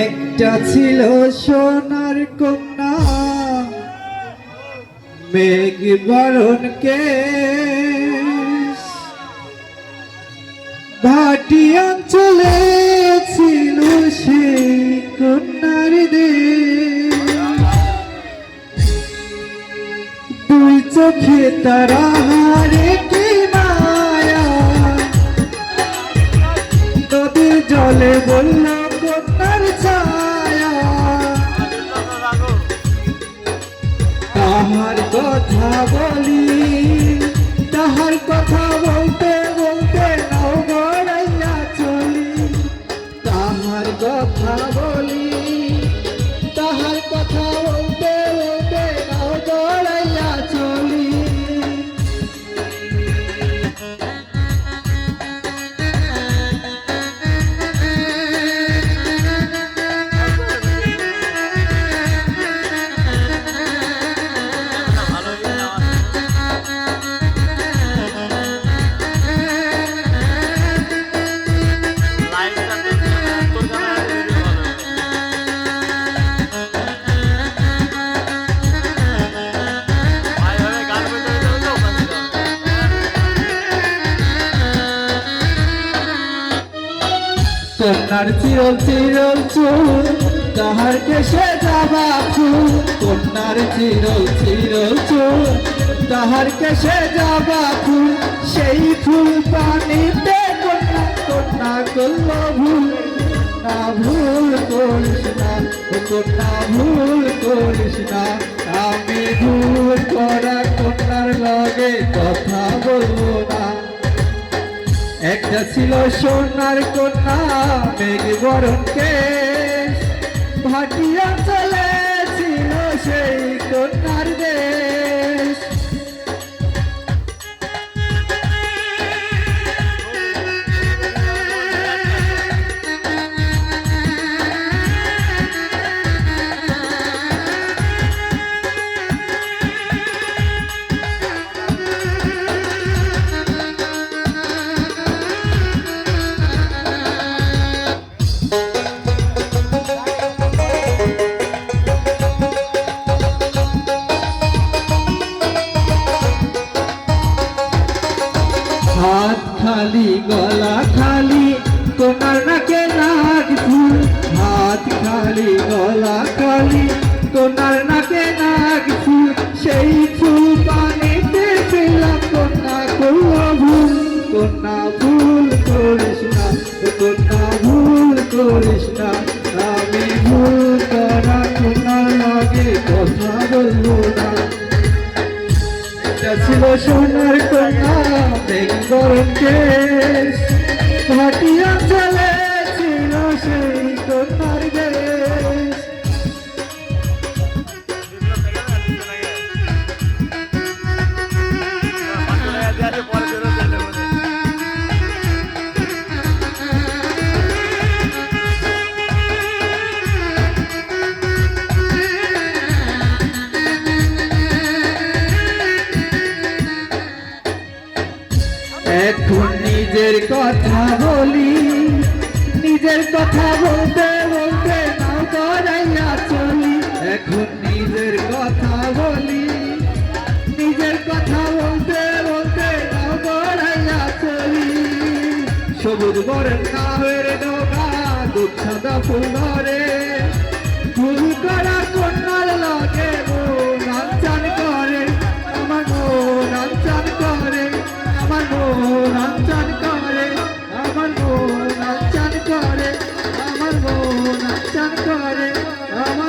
একটা ছিল সোনার কন্যা মেঘ বরণ কেশ, ভাটি অঞ্চলে ছিল সেই কন্যার দেশ। দুই চোখে তারা হারে কি মায়া, নদীর জলে বলল কন্যার ছায়া। তাহার কথা বলি, তাহার কথা বলতে বলতে নাও গড়াইয়া চলি। তাহার কথা বলি, তাহার কথা বলতে বলতে নাও গড়াইয়া চলি। কন্যার চিরল চিরল চুল, তাহার কেশে যাবা ফুল। কন্যার চিরল চিরল চুল, তাহার কেশে যাবা ফুল। সেই ফুল পানিতে কন্যা কন্যা করল ভুল। না ভুল করিস না কন্যা, ভুল করিস না। আমি ভুল করা কন্যার লগে কথা বলবো না। একটা ছিল সোনার কন্যা মেঘ বরণ কেশ, ভাটি অঞ্চলে ছিল সেই কন্যার দেশ। হাত খালি গলা খালি কন্যার নাকে নাক ফুল। হাত খালি গলা খালি কন্যার নাকে নাক ফুল। সেই ফুল পানিতে ফেললাম কন্যা করল ভুল। কন্যা ভুল করিস না কন্যা, ভুল করিস না। আমি ভুল করা কন্যার লগে কথা বলবো না। ছিল সোনার কন্যা মেঘ বরণ কেশ, ভাটি অঞ্চলে ছিল সেই কন্যার দেশ। এখন নিজের কথা বলি, নিজের কথা বলতে বলতে নাও গড়াইয়া চলি। এখন নিজের কথা বলি, নিজের কথা বলতে বলতে নাও গড়াইয়া চলি। সবুজ বরের নামের ডোকা দুধ সাদা ফুল ধরে, ফুল করা কন্যার লগে মন আনচান করে। আমার মন আনচান করে, আমার মন আনচান করে, আমার মন আনচান করে, আমার মন আনচান করে, আমার